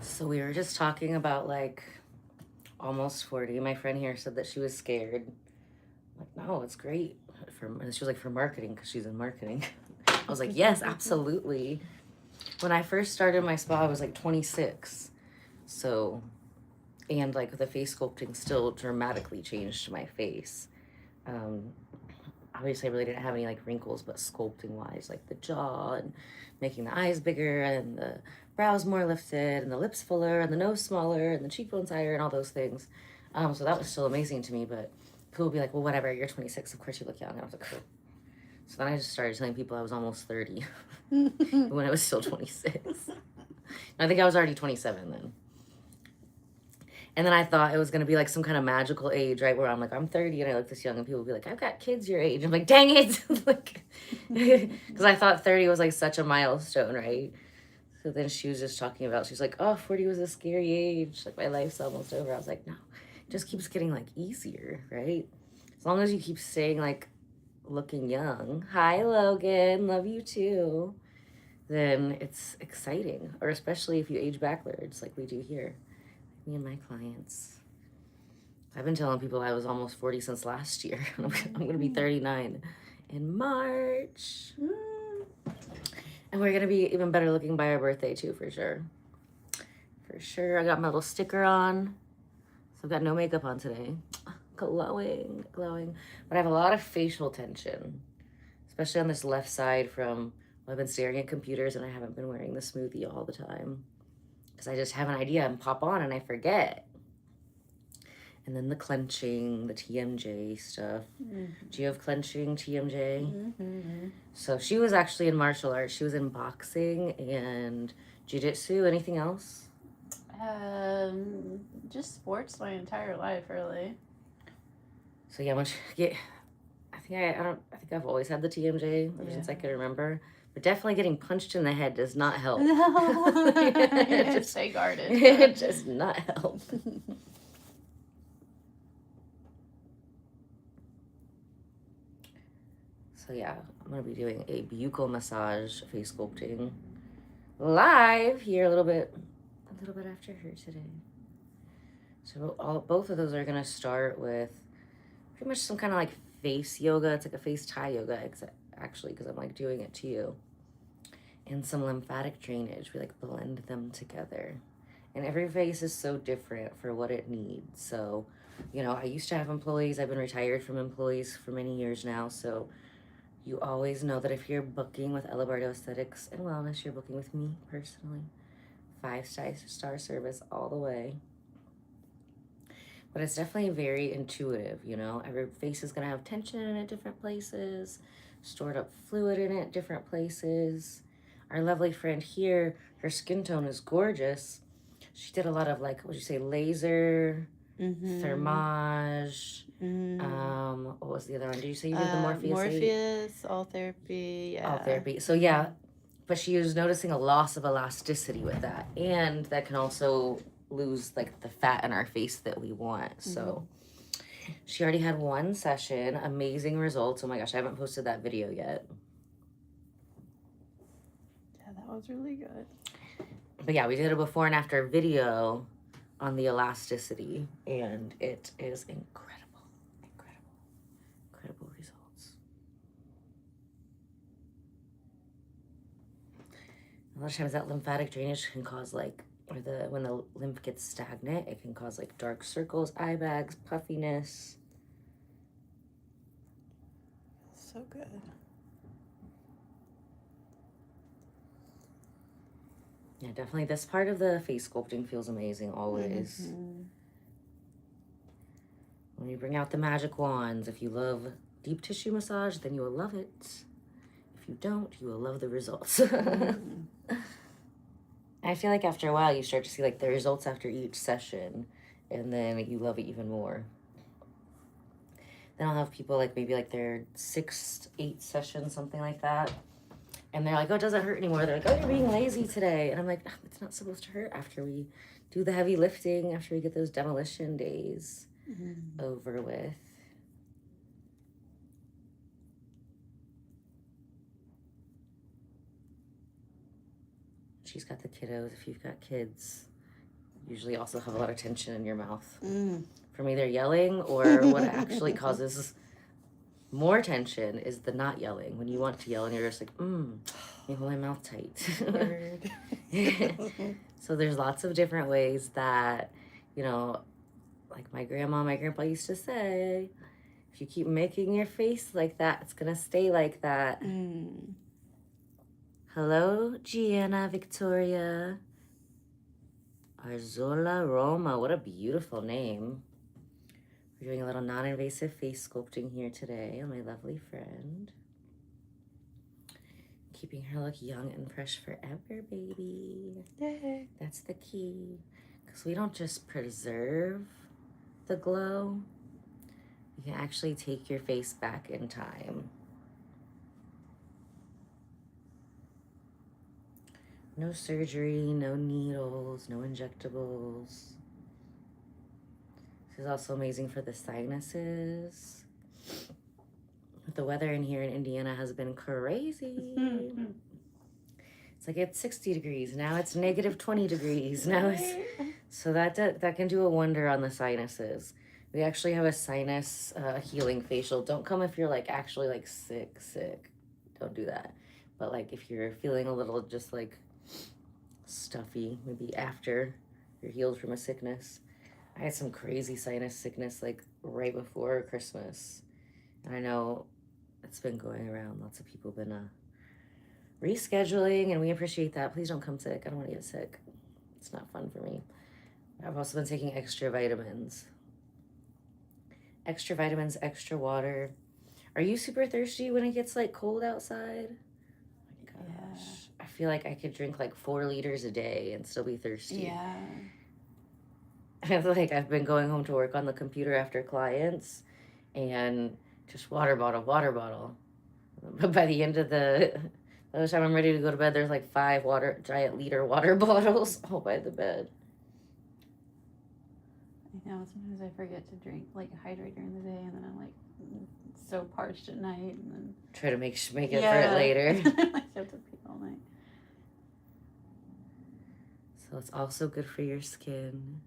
So we were just talking about like almost 40. My friend here said that she was scared. I'm like, no, it's great. And she was like, for marketing, because she's in marketing. I was like, yes, absolutely. When I first started my spa, I was like 26. So, and like the face sculpting still dramatically changed my face. Um, Obviously, I really didn't have any like wrinkles, but sculpting wise, like the jaw and making the eyes bigger and the brows more lifted and the lips fuller and the nose smaller and the cheekbones higher and all those things. So that was still amazing to me. But people would be like, well, whatever, you're 26. Of course you look young. And I was like, oh. So then I just started telling people I was almost 30 when I was still 26. I think I was already 27 then. And then I thought it was going to be like some kind of magical age, right? Where I'm like, I'm 30 and I look this young, and people would be like, I've got kids your age. I'm like, dang it. Like, because I thought 30 was like such a milestone, right? So then she was just talking about, she's like, oh, 40 was a scary age. Like, my life's almost over. I was like, no, it just keeps getting like easier, right? As long as you keep staying like looking young. Hi, Logan. Love you too. Then it's exciting. Or especially if you age backwards like we do here. Me and my clients. I've been telling people I was almost 40 since last year. I'm going to be 39 in March. And we're going to be even better looking by our birthday too, for sure. For sure. I got my little sticker on. So I've got no makeup on today. Glowing. But I have a lot of facial tension, especially on this left side from, well, I've been staring at computers and I haven't been wearing the smoothie all the time. Because I just have an idea and pop on and I forget. And then the clenching, the TMJ stuff. Mm-hmm. Do you have clenching, TMJ? Mm-hmm. So she was actually in martial arts. She was in boxing and jiu-jitsu. Anything else? Just sports my entire life, really. So yeah, once you get, I think I've always had the TMJ ever since I can remember. But definitely getting punched in the head does not help. No. Just stay guarded. It does not help. So yeah, I'm going to be doing a buccal massage face sculpting live here a little bit after her today. So both of those are going to start with pretty much some kind of like face yoga. It's like a face Thai yoga, actually, because I'm like doing it to you. And some lymphatic drainage. We like blend them together. And every face is so different for what it needs. So, you know, I used to have employees. I've been retired from employees for many years now. So you always know that if you're booking with Bardo Aesthetics and Wellness, you're booking with me personally. 5-star service all the way. But it's definitely very intuitive, you know. Every face is going to have tension in it, different places, stored up fluid in it, different places. Our lovely friend here, her skin tone is gorgeous. She did a lot of like, what would you say, laser, thermage. What was the other one? Did you say you did the Morpheus, all therapy. Yeah. All therapy. So yeah, but she was noticing a loss of elasticity with that, and that can also lose like the fat in our face that we want. So she already had one session, amazing results. Oh my gosh, I haven't posted that video yet. Yeah, that was really good. But yeah, we did a before and after video on the elasticity, and it is incredible results. A lot of times that lymphatic drainage can cause like, or when the lymph gets stagnant, it can cause like dark circles, eye bags, puffiness. So good. Yeah, definitely this part of the face sculpting feels amazing always. When you bring out the magic wands, if you love deep tissue massage, then you will love it. If you don't, you will love the results. I feel like after a while, you start to see like the results after each session, and then you love it even more. Then I'll have people like maybe like their 6, 8 sessions, something like that. And they're like, oh, it doesn't hurt anymore. They're like, oh, you're being lazy today. And I'm like, oh, it's not supposed to hurt after we do the heavy lifting, after we get those demolition days over with. She's got the kiddos. If you've got kids, usually also have a lot of tension in your mouth Mm. from either yelling or what actually causes more tension is the not yelling. When you want to yell and you're just like, let me hold my mouth tight. Word. So there's lots of different ways that, you know, like my grandpa used to say, if you keep making your face like that, it's going to stay like that. Mm. Hello, Gianna Victoria. Arzola Roma. What a beautiful name. We're doing a little non-invasive face sculpting here today on my lovely friend. Keeping her look young and fresh forever, baby. Yay. That's the key. Because we don't just preserve the glow. You can actually take your face back in time. No surgery, no needles, no injectables. This is also amazing for the sinuses. The weather in here in Indiana has been crazy. It's like it's 60 degrees. Now it's negative 20 degrees. Now it's so that can do a wonder on the sinuses. We actually have a sinus healing facial. Don't come if you're like actually like sick. Don't do that. But like if you're feeling a little just like stuffy, maybe after you're healed from a sickness. I had some crazy sinus sickness like right before Christmas. And I know it's been going around. Lots of people have been rescheduling, and we appreciate that. Please don't come sick. I don't want to get sick. It's not fun for me. I've also been taking extra vitamins. Extra vitamins, extra water. Are you super thirsty when it gets like cold outside? Oh my gosh. Yeah. I feel like I could drink like 4 liters a day and still be thirsty. Yeah. I feel like I've been going home to work on the computer after clients and just water bottle. But by the end of by the time I'm ready to go to bed, there's like 5 giant liter water bottles all by the bed. I know, sometimes I forget to drink, like hydrate during the day, and then I'm like so parched at night, and then try to make it for it later. I have to pee all night. So it's also good for your skin.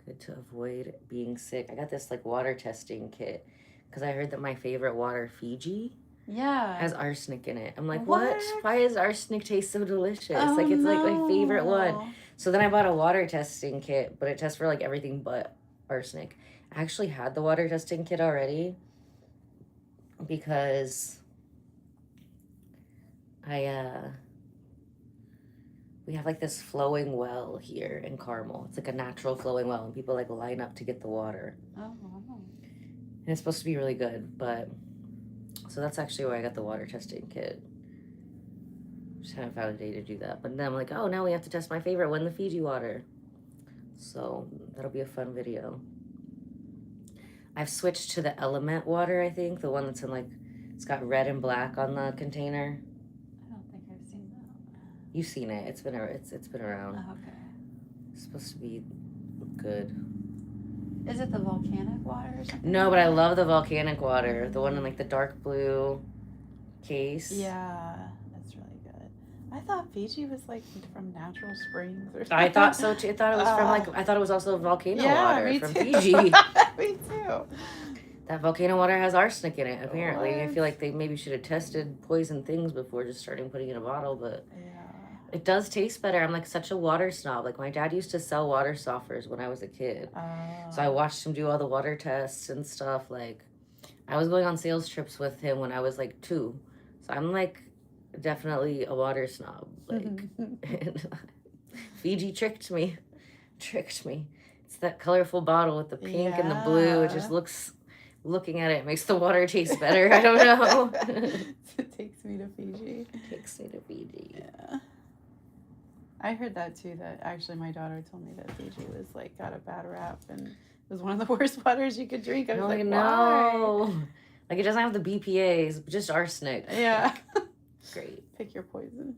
Good to avoid being sick. I got this like water testing kit because I heard that my favorite water, Fiji, has arsenic in it. I'm like, what? Why does arsenic taste so delicious? Oh, like it's like my favorite one. So then I bought a water testing kit, but it tests for like everything but arsenic. I actually had the water testing kit already because we have like this flowing well here in Carmel. It's like a natural flowing well, and people like line up to get the water. Oh, wow. And it's supposed to be really good, but so that's actually why I got the water testing kit. Just haven't found a day to do that. But then I'm like, oh, now we have to test my favorite one, the Fiji water. So that'll be a fun video. I've switched to the Element water, I think, the one that's in like, it's got red and black on the container. I don't think I've seen that. You've seen it. It's been around. Oh, okay. It's supposed to be good. Is it the volcanic water or something? No, but I love the volcanic water. The one in like the dark blue case. Yeah, that's really good. I thought Fiji was like from natural springs or something. I thought so too. I thought it was from like, I thought it was also volcano water from Fiji. Me too. That volcano water has arsenic in it, apparently. What? I feel like they maybe should have tested poison things before just starting putting it in a bottle, but Yeah. it does taste better. I'm like such a water snob. Like my dad used to sell water softeners when I was a kid. So I watched him do all the water tests and stuff. Like I was going on sales trips with him when I was like 2. So I'm like definitely a water snob. Like and Fiji tricked me. It's that colorful bottle with the pink and the blue. It just looking at it makes the water taste better. I don't know. It takes me to Fiji. Yeah. I heard that too, that actually my daughter told me that Fiji was like got a bad rap and it was one of the worst waters you could drink. I was like, no. Why? Like it doesn't have the BPAs, just arsenic. Yeah. Great. Pick your poison.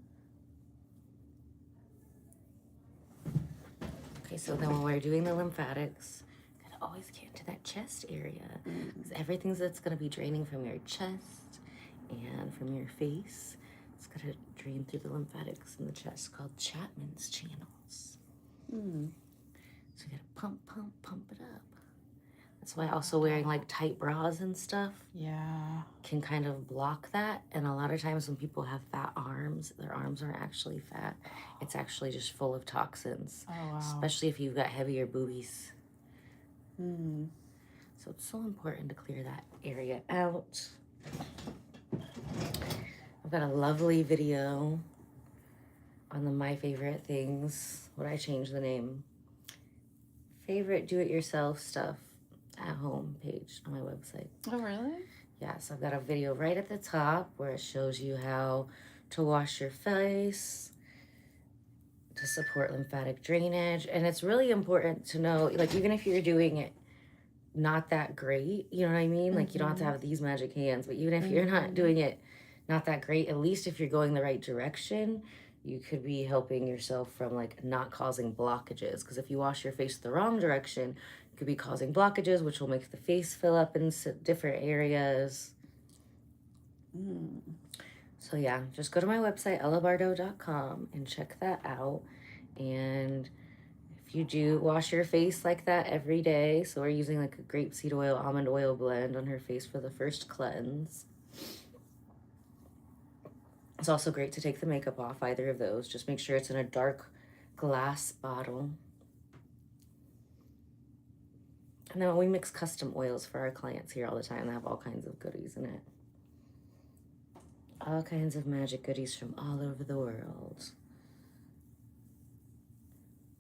Okay, so then when we're doing the lymphatics, gotta always get into that chest area. Because everything that's gonna be draining from your chest and from your face, it's gonna drain through the lymphatics in the chest called Chapman's channels. That's why also wearing like tight bras and stuff can kind of block that. And a lot of times when people have fat arms, their arms aren't actually fat. It's actually just full of toxins. Oh, wow. Especially if you've got heavier boobies. Mm. So it's so important to clear that area out. I've got a lovely video on the My Favorite Things. What I changed the name? Favorite do-it-yourself stuff at home page on my website. Oh, really? Yes, I've got a video right at the top where it shows you how to wash your face to support lymphatic drainage. And it's really important to know, like, even if you're doing it not that great, you know what I mean? Like, you don't have to have these magic hands, but even if you're not doing it not that great, at least if you're going the right direction, you could be helping yourself from like not causing blockages. Because if you wash your face the wrong direction, you could be causing blockages, which will make the face fill up in different areas. So yeah, just go to my website, ellabardo.com, and check that out. And if you do wash your face like that every day, so we're using like a grapeseed oil, almond oil blend on her face for the first cleanse. It's also great to take the makeup off, either of those. Just make sure it's in a dark glass bottle. And then we mix custom oils for our clients here all the time. They have all kinds of goodies in it. All kinds of magic goodies from all over the world.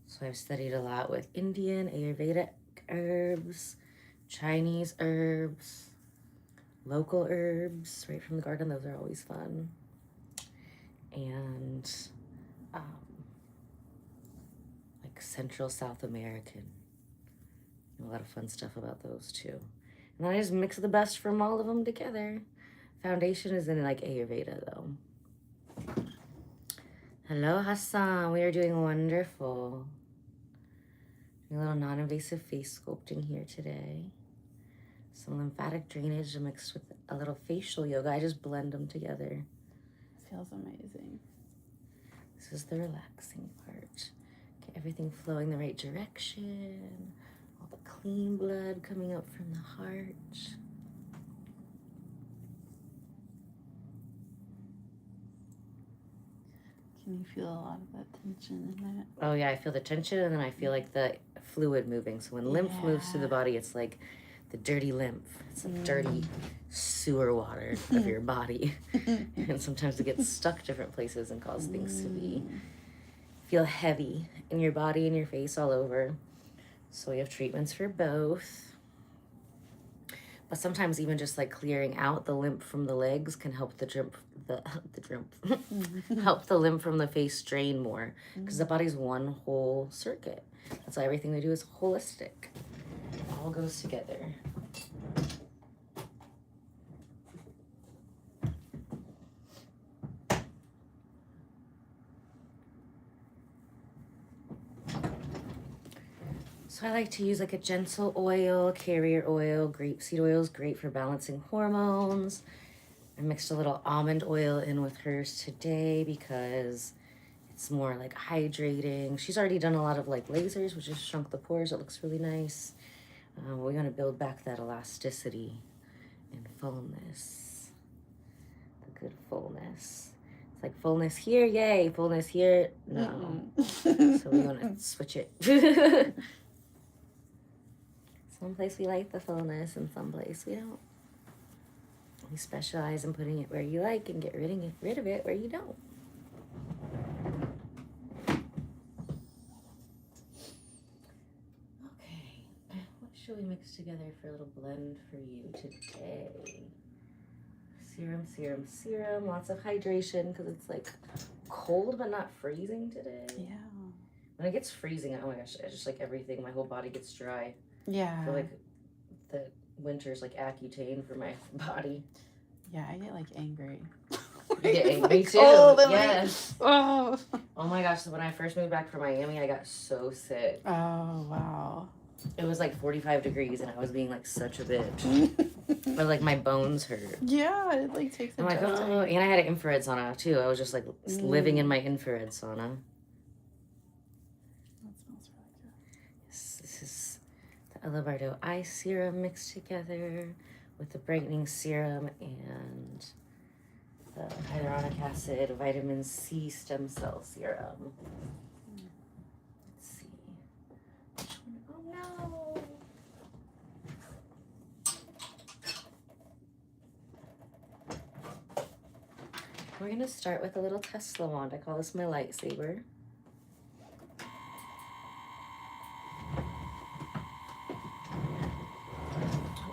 So I've studied a lot with Indian, Ayurvedic herbs, Chinese herbs, local herbs right from the garden. Those are always fun. And like Central South American. A lot of fun stuff about those too. And then I just mix the best from all of them together. Foundation is in like Ayurveda though. Hello Hassan, we are doing wonderful. A little non-invasive face sculpting here today. Some lymphatic drainage mixed with a little facial yoga. I just blend them together. Feels amazing. This is the relaxing part. Get everything flowing the right direction. All the clean blood coming up from the heart. Can you feel a lot of that tension in that? Oh yeah, I feel the tension, and then I feel like the fluid moving. So when lymph moves through the body, it's like the dirty lymph. It's like dirty sewer water of your body. And sometimes it gets stuck different places and cause things to feel heavy in your body and your face all over. So we have treatments for both. But sometimes even just like clearing out the lymph from the legs can help help the lymph from the face drain more, because the body's one whole circuit. That's why everything we do is holistic. It all goes together. So I like to use like a gentle oil, carrier oil. Grapeseed oil is great for balancing hormones. I mixed a little almond oil in with hers today because it's more like hydrating. She's already done a lot of like lasers, which just shrunk the pores. It looks really nice. We're going to build back that elasticity and fullness. The good fullness. It's like fullness here, yay. Fullness here, no. So we want to switch it. Someplace we like the fullness and someplace we don't. We specialize in putting it where you like and get rid of it where you don't. Okay, what should we mix together for a little blend for you today? Serum, serum, serum. Lots of hydration because it's like cold but not freezing today. Yeah. When it gets freezing, oh my gosh, it's just like everything, my whole body gets dry. Yeah. I feel like the winter's like Accutane for my body. Yeah, I get like angry. You get angry like, too. Yes. Oh my gosh, so when I first moved back from Miami, I got so sick. Oh wow. It was like 45 degrees and I was being like such a bitch. But like my bones hurt. Yeah, it like takes I'm like, oh, and I had an infrared sauna too. I was just like living in my infrared sauna. That smells really good. This is the Bardo eye serum mixed together with the brightening serum and the hyaluronic acid vitamin C stem cell serum. Let's see. Which one? Oh no! We're gonna start with a little Tesla wand. I call this my lightsaber.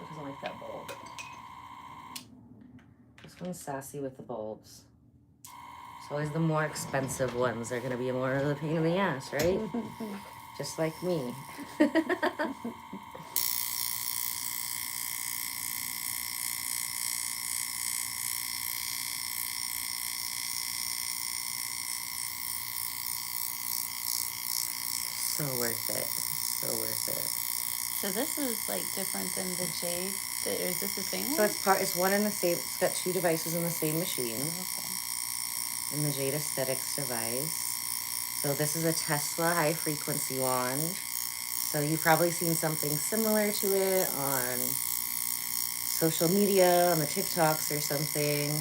Doesn't like that bulb. This one's sassy with the bulbs. It's always the more expensive ones. They're gonna be more of a pain in the ass, right? Just like me. So worth it. So worth it. So this is like different than the jade. Or is this the same So one? it's one in the same. It's got two devices in the same machine. Okay. In the Jade Aesthetics device. So this is a Tesla high frequency wand. So you've probably seen something similar to it on social media, on the TikToks or something.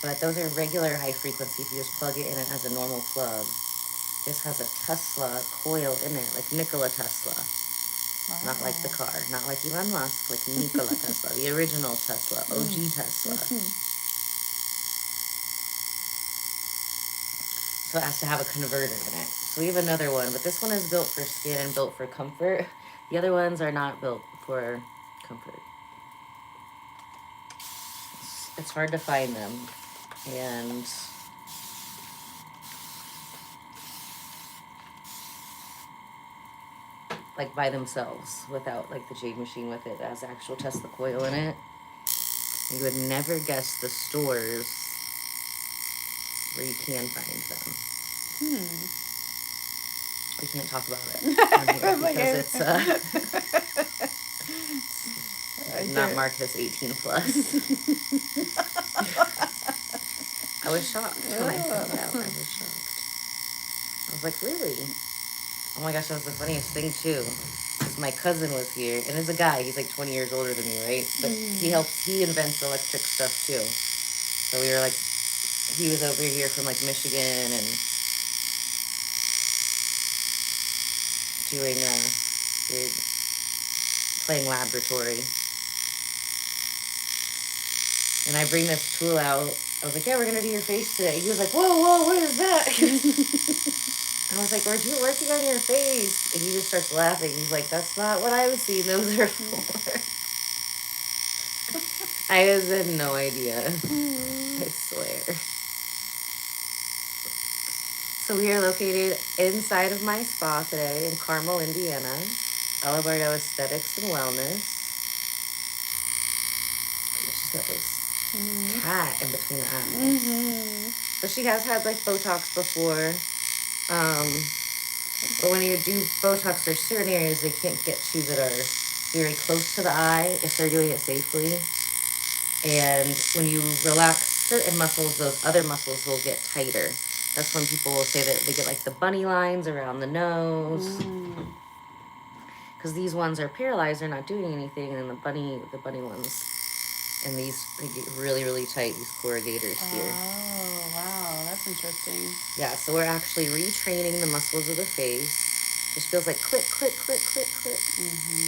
But those are regular high frequency if you just plug it in as a normal plug. This has a Tesla coil in it, like Nikola Tesla. Wow. Not like the car, not like Elon Musk, like Nikola Tesla, the original Tesla, OG Tesla. So it has to have a converter in it. So we have another one, but this one is built for skin and built for comfort. The other ones are not built for comfort. It's hard to find them. And like by themselves without like the Jade machine with it as actual Tesla coil in it. You would never guess the stores where you can find them. We can't talk about it on here because it's not marked as 18 plus. I was shocked when I found out. I was shocked. I was like, really? Oh my gosh, that was the funniest thing too. Because my cousin was here, and it's a guy. He's like 20 years older than me, right? But he invents electric stuff too. So we were like, he was over here from like Michigan and doing playing laboratory. And I bring this tool out. I was like, yeah, we're gonna do your face today. He was like, whoa, what is that? I was like, we're working on your face. And he just starts laughing. He's like, that's not what I was seeing those are for. I just had no idea. I swear. So we are located inside of my spa today in Carmel, Indiana. Bardo Aesthetics and Wellness. She's got this cat in between the eyes. So she has had like Botox before. But when you do Botox, there's certain areas they can't get to that are very close to the eye if they're doing it safely. And when you relax certain muscles, those other muscles will get tighter. That's when people will say that they get like the bunny lines around the nose. Because these ones are paralyzed, they're not doing anything, and the bunny ones, and these they get really, really tight, these corrugators here. Oh, wow, that's interesting. Yeah, so we're actually retraining the muscles of the face. Just feels like click, click, click, click, click.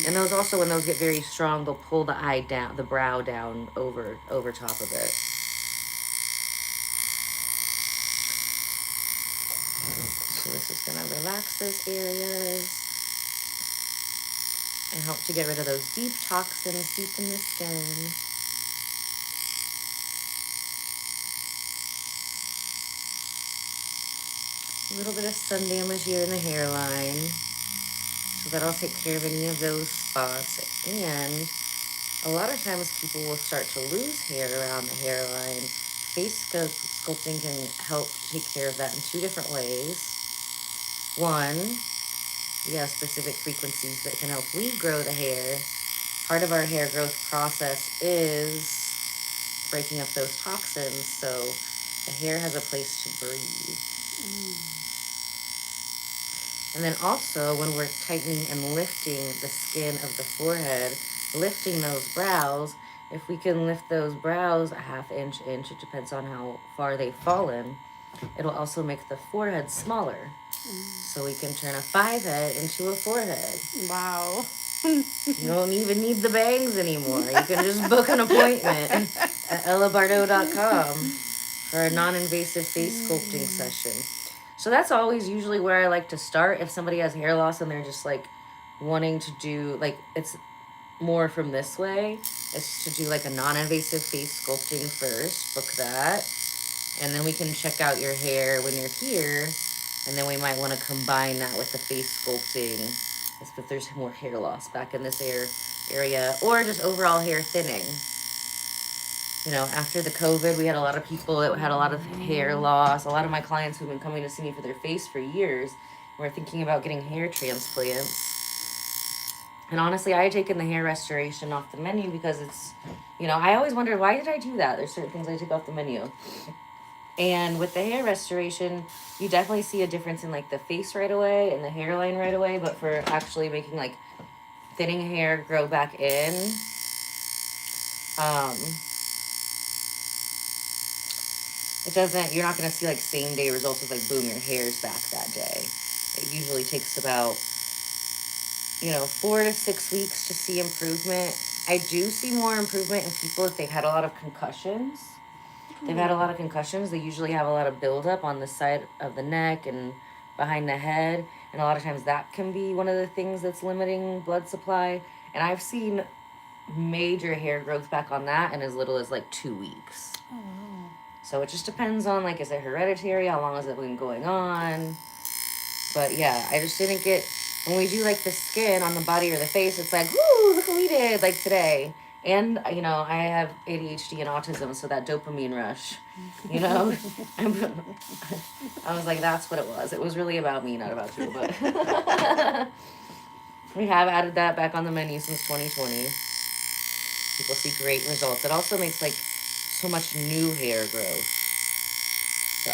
And those also, when those get very strong, they'll pull the eye down, the brow down over top of it. So this is gonna relax those areas and help to get rid of those deep toxins deep in the skin. A little bit of sun damage here in the hairline. So that'll take care of any of those spots. And a lot of times people will start to lose hair around the hairline. Face sculpting can help take care of that in two different ways. One, we have specific frequencies that can help regrow the hair. Part of our hair growth process is breaking up those toxins so the hair has a place to breathe. And then also when we're tightening and lifting the skin of the forehead, lifting those brows, if we can lift those brows a half inch, it depends on how far they've fallen, it'll also make the forehead smaller. So we can turn a 5 head into a 4 head. Wow. You don't even need the bangs anymore. You can just book an appointment at ellabardo.com for a non-invasive face sculpting session. So that's always usually where I like to start. If somebody has hair loss and they're just like wanting to do, like, it's more from this way, it's to do like a non-invasive face sculpting first. Book that. And then we can check out your hair when you're here. And then we might want to combine that with the face sculpting if there's more hair loss back in this area, or just overall hair thinning. You know, after the COVID, we had a lot of people that had a lot of hair loss. A lot of my clients who've been coming to see me for their face for years were thinking about getting hair transplants. And honestly, I had taken the hair restoration off the menu because it's, you know, I always wondered, why did I do that? There's certain things I took off the menu. And with the hair restoration, you definitely see a difference in like the face right away and the hairline right away. But for actually making like thinning hair grow back in, it doesn't, you're not going to see like same day results of like, boom, your hair's back that day. It usually takes about, 4 to 6 weeks to see improvement. I do see more improvement in people if they've had a lot of concussions. They've had a lot of concussions. They usually have a lot of buildup on the side of the neck and behind the head. And a lot of times that can be one of the things that's limiting blood supply. And I've seen major hair growth back on that in as little as like 2 weeks. Oh. So it just depends on, like, is it hereditary? How long has it been going on? But yeah, I just didn't get, when we do like the skin on the body or the face, it's like, woo, look what we did, like today. And, I have ADHD and autism, so that dopamine rush, I was like, that's what it was. It was really about me, not about you, but we have added that back on the menu since 2020. People see great results. It also makes, like, so much new hair growth. So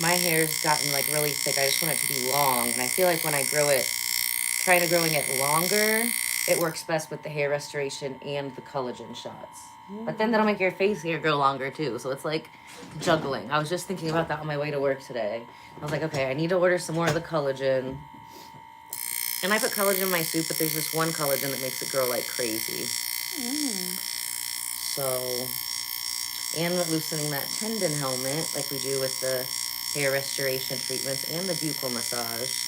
my hair's gotten, like, really thick. I just want it to be long, and I feel like when I try to growing it longer, it works best with the hair restoration and the collagen shots. But then that'll make your face hair grow longer too. So it's like juggling. I was just thinking about that on my way to work today. I was like, okay, I need to order some more of the collagen. And I put collagen in my soup, but there's this one collagen that makes it grow like crazy. So, and loosening that tendon helmet like we do with the hair restoration treatments and the buccal massage.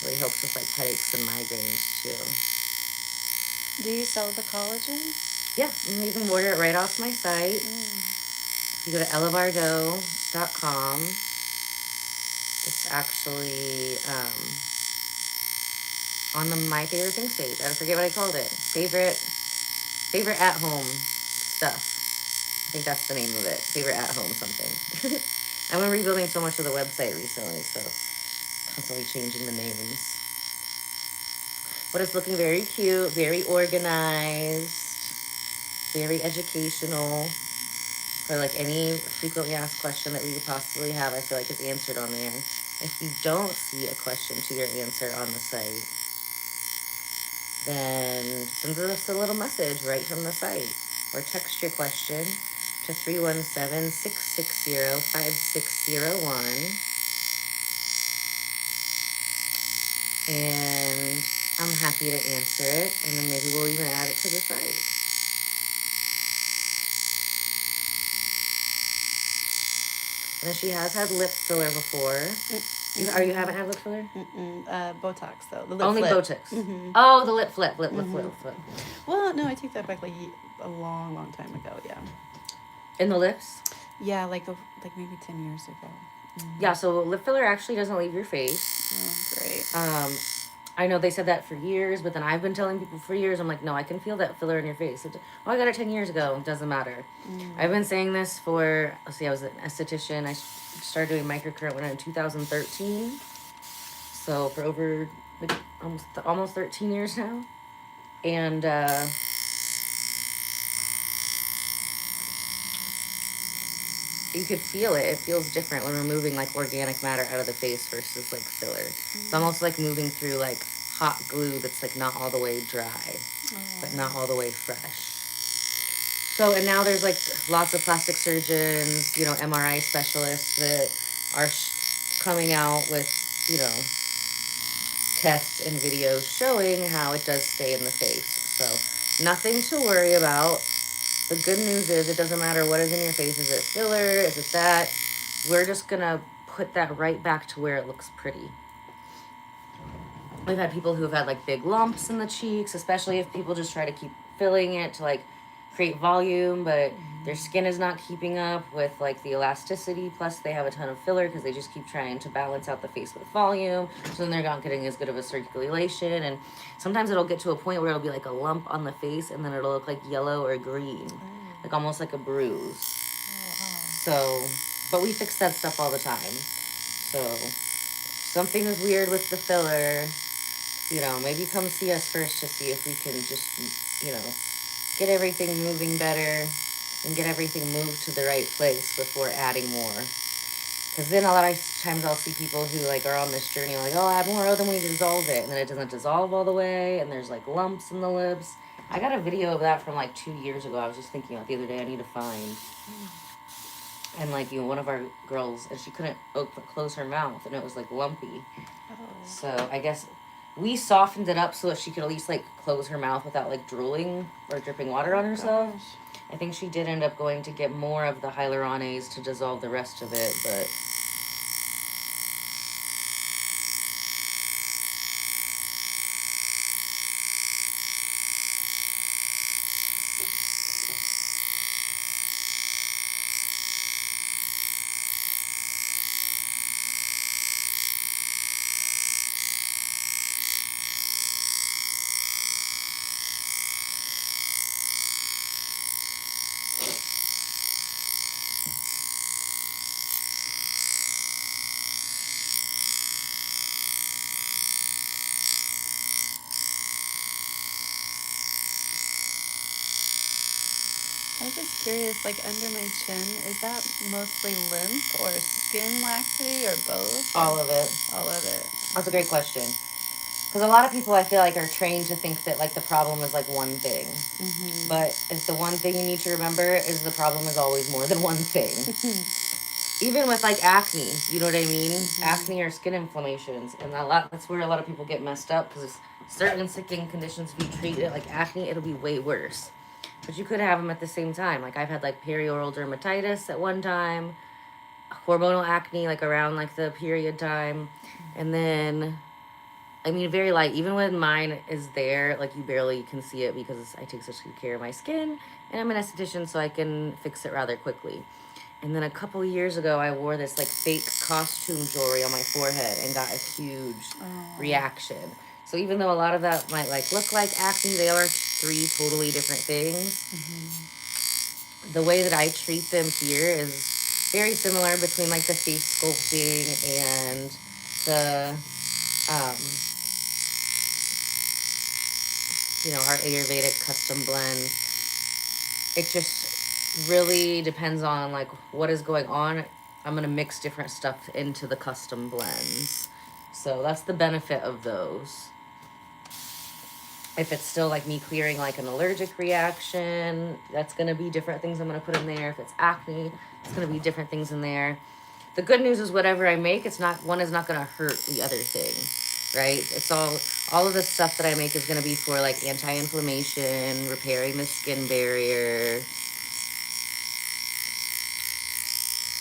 Really helps with like headaches and migraines too. Do you sell the collagen? Yeah, you can order it right off my site. You go to ellabardo.com. It's actually on the My Favorite Things page. I forget what I called it. Favorite at home stuff. I think that's the name of it. Favorite at home something. I've been rebuilding so much of the website recently, so constantly changing the names. But it's looking very cute, very organized, very educational. For like any frequently asked question that we could possibly have, I feel like it's answered on there. If you don't see a question to your answer on the site, then send us a little message right from the site or text your question to 317-660-5601. And I'm happy to answer it, and then maybe we'll even add it to the site. And then she has had lip filler before. You haven't had lip filler? Botox though. The lip Only flip. Botox. Oh, the lip flip. Flip. Well, no, I take that back like a long time ago. Yeah. In the lips? Yeah, like maybe 10 years ago. Yeah, so lip filler actually doesn't leave your face. Oh, great. I know they said that for years, but then I've been telling people for years, I'm like, no, I can feel that filler in your face. I got it 10 years ago. It doesn't matter. I've been saying this for, I was an esthetician. I started doing microcurrent when I was in 2013. So for over almost 13 years now. And you could feel it. It feels different when removing like organic matter out of the face versus like filler. It's almost like moving through like hot glue that's like not all the way dry, but not all the way fresh. So, and now there's like lots of plastic surgeons, MRI specialists that are coming out with, tests and videos showing how it does stay in the face. So, nothing to worry about. The good news is it doesn't matter what is in your face. Is it filler? Is it that? We're just going to put that right back to where it looks pretty. We've had people who have had like big lumps in the cheeks, especially if people just try to keep filling it to like create volume, but their skin is not keeping up with like the elasticity. Plus they have a ton of filler because they just keep trying to balance out the face with volume. So then they're not getting as good of a circulation. And sometimes it'll get to a point where it'll be like a lump on the face and then it'll look like yellow or green, like almost like a bruise. So, but we fix that stuff all the time. So if something is weird with the filler, maybe come see us first to see if we can just, get everything moving better and get everything moved to the right place before adding more. Because then a lot of times I'll see people who like are on this journey like, oh, add more, then we dissolve it. And then it doesn't dissolve all the way. And there's like lumps in the lips. I got a video of that from like 2 years ago. I was just thinking about the other day I need to find. And like, one of our girls, and she couldn't close her mouth. And it was like lumpy. So I guess we softened it up so that she could at least like close her mouth without like drooling or dripping water on herself. I think she did end up going to get more of the hyaluronase to dissolve the rest of it, but I was just curious, like under my chin, is that mostly lymph or skin laxity or both? all of it. All of it. That's a great question. Because a lot of people I feel like are trained to think that like the problem is like one thing. But it's the one thing you need to remember is the problem is always more than one thing. Even with like acne, you know what I mean? Acne or skin inflammations. And that's where a lot of people get messed up because certain skin conditions, if you treat it like acne, it'll be way worse. But you could have them at the same time. Like I've had like perioral dermatitis at one time, hormonal acne like around like the period time. And then, I mean, very light. Even when mine is there, like you barely can see it because I take such good care of my skin. And I'm an esthetician, so I can fix it rather quickly. And then a couple years ago, I wore this like fake costume jewelry on my forehead and got a huge reaction. So even though a lot of that might like look like acne, they are 3 totally different things. The way that I treat them here is very similar between like the face sculpting and the, our Ayurvedic custom blend. It just really depends on like what is going on. I'm going to mix different stuff into the custom blends. So that's the benefit of those. If it's still like me clearing like an allergic reaction, that's going to be different things I'm going to put in there. If it's acne, it's going to be different things in there. The good news is whatever I make, one is not going to hurt the other thing, right? It's all of the stuff that I make is going to be for like anti-inflammation, repairing the skin barrier,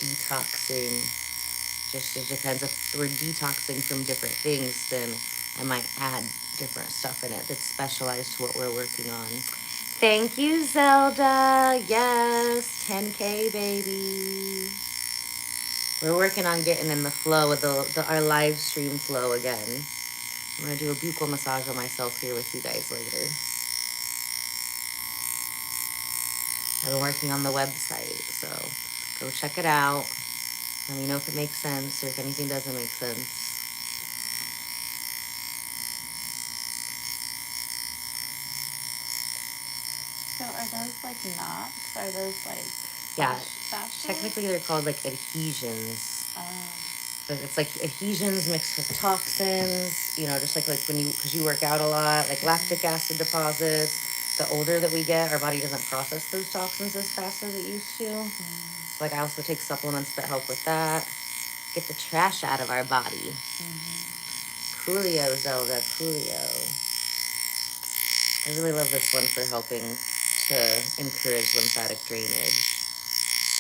detoxing. Just it depends. If we're detoxing from different things, then I might add different stuff in it that's specialized to what we're working on. Thank you, Zelda. Yes, 10K, baby. We're working on getting in the flow of our live stream flow again. I'm going to do a buccal massage on myself here with you guys later. I've been working on the website, so go check it out. Let me know if it makes sense or if anything doesn't make sense. So are those like knots? Are those like Yeah, technically they're called like adhesions. But it's like adhesions mixed with toxins, you know, just like when you, because you work out a lot, like lactic acid deposits. The older that we get, our body doesn't process those toxins as fast as it used to. Like I also take supplements that help with that. Get the trash out of our body. Coolio, Zelda, Coolio. I really love this one for helping to encourage lymphatic drainage.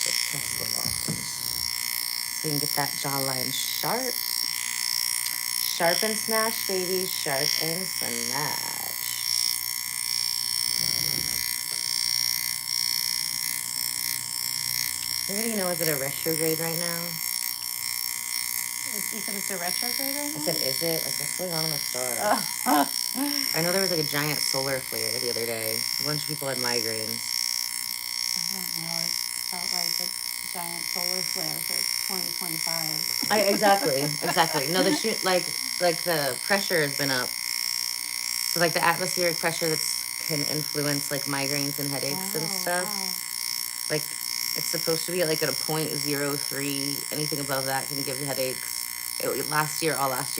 So you can get that jawline sharp. Sharp and snatch, baby. Sharp and snatch. Anybody know is it a retrograde right now? You said it's a retrograde right now? I said, is it? Like, what's going on in the stars? I know there was like a giant solar flare the other day. A bunch of people had migraines. I don't know. It felt like a giant solar flare for 2025. Exactly. No, like the pressure has been up. So like the atmospheric pressure can influence like migraines and headaches and stuff. Wow. Like it's supposed to be like at a 0.03. Anything above that can give you headaches. All last year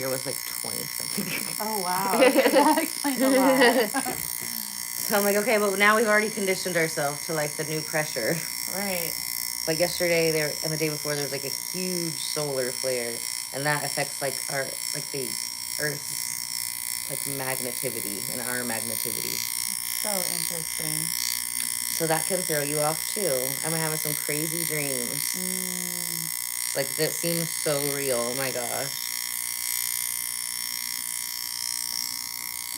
was like 20 something. Oh wow. Okay, that explains a lot. So I'm like, okay, but now we've already conditioned ourselves to like the new pressure. Right. Like yesterday and the day before there was like a huge solar flare, and that affects like the Earth's like magnetivity and our magnetivity. So interesting. So that can throw you off too. I'm having some crazy dreams. Like that seems so real. Oh my gosh.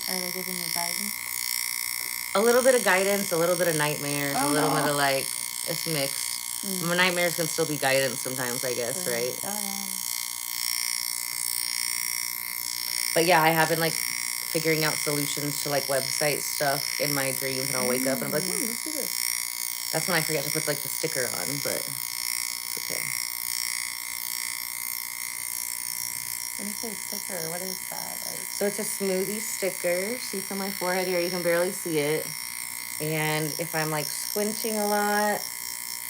Are they giving you guidance? A little bit of guidance, a little bit of nightmares, a little bit of like, it's mixed. My nightmares can still be guidance sometimes, I guess, right? Oh yeah. But yeah, I have been like figuring out solutions to like website stuff in my dreams, and I'll wake up and I'm like, let's do this. That's when I forget to put like the sticker on, but it's okay. When you say sticker, what is that? So it's a smoothie sticker. See from my forehead here, you can barely see it. And if I'm like squinting a lot,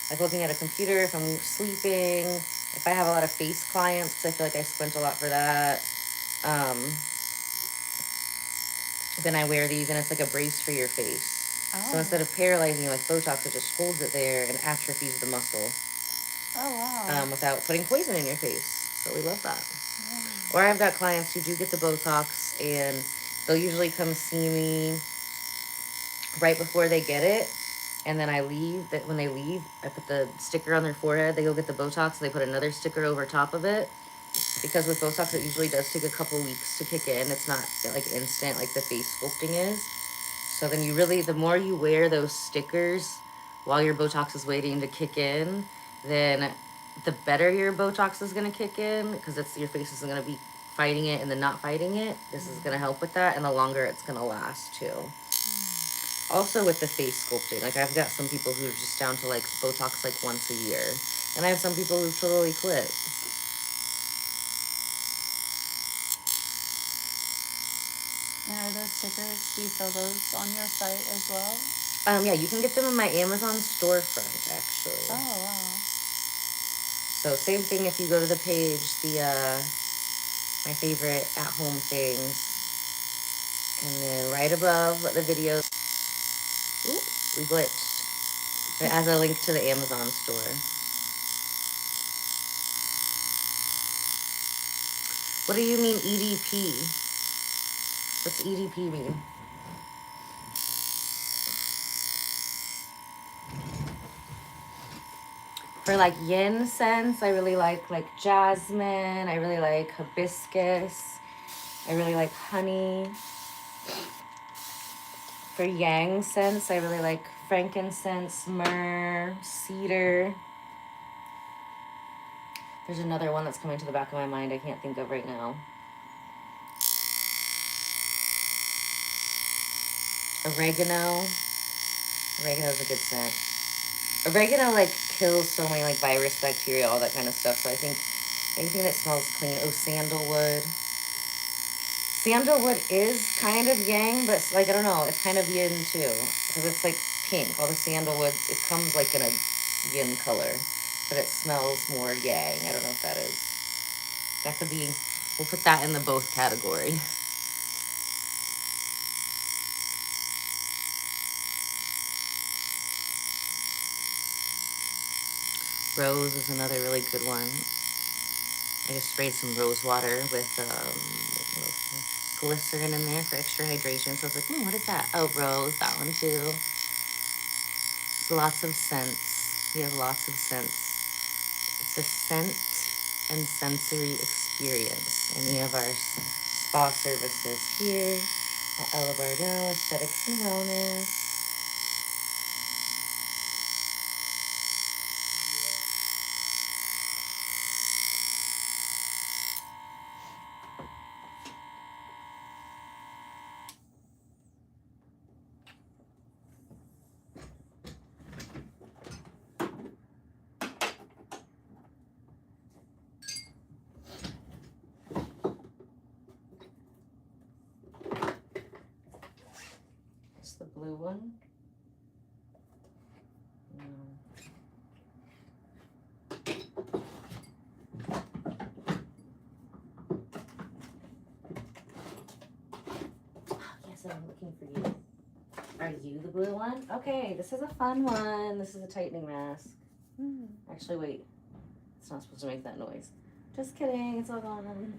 like looking at a computer, if I'm sleeping, if I have a lot of face clients, because I feel like I squint a lot for that, then I wear these, and it's like a brace for your face. So instead of paralyzing you like Botox, it just holds it there and atrophies the muscle. Oh, wow. Without putting poison in your face. So we love that. Yeah. Or I've got clients who do get the Botox, and they'll usually come see me right before they get it. And then I leave. When they leave, I put the sticker on their forehead. They go get the Botox. They put another sticker over top of it. Because with Botox, it usually does take a couple weeks to kick in. It's not like instant like the face sculpting is. So then the more you wear those stickers while your Botox is waiting to kick in, then the better your Botox is going to kick in, because your face isn't going to be fighting it and then not fighting it. This is going to help with that, and the longer it's going to last too. Also with the face sculpting, like I've got some people who are just down to like Botox like once a year, and I have some people who totally quit. And are those stickers, do you sell those on your site as well? Yeah, you can get them in my Amazon storefront, actually. Oh, wow. So same thing if you go to the page, my favorite at-home things. And then right above the video, ooh, we glitched. It has a link to the Amazon store. What do you mean EDP? What's EDP mean? For like yin scents, I really like jasmine. I really like hibiscus. I really like honey. For yang scents, I really like frankincense, myrrh, cedar. There's another one that's coming to the back of my mind I can't think of right now. Oregano. Oregano's a good scent. Oregano like kills so many like virus, bacteria, all that kind of stuff. So I think anything that smells clean. Oh, sandalwood. Sandalwood is kind of yang, but it's like, I don't know, it's kind of yin too, because it's like pink. All the sandalwood, it comes like in a yin color, but it smells more yang. I don't know if that is. That could be, we'll put that in the both category. Rose is another really good one. I just sprayed some rose water with glycerin in there for extra hydration. So I was like, what is that? Oh, rose, that one too. Lots of scents. We have lots of scents. It's a scent and sensory experience. Any of our spa services here at Bardo, Aesthetics and Wellness. The blue one. Yes, I'm looking for you. Are you the blue one? Okay, this is a fun one. This is a tightening mask. Actually, wait. It's not supposed to make that noise. Just kidding. It's all gone.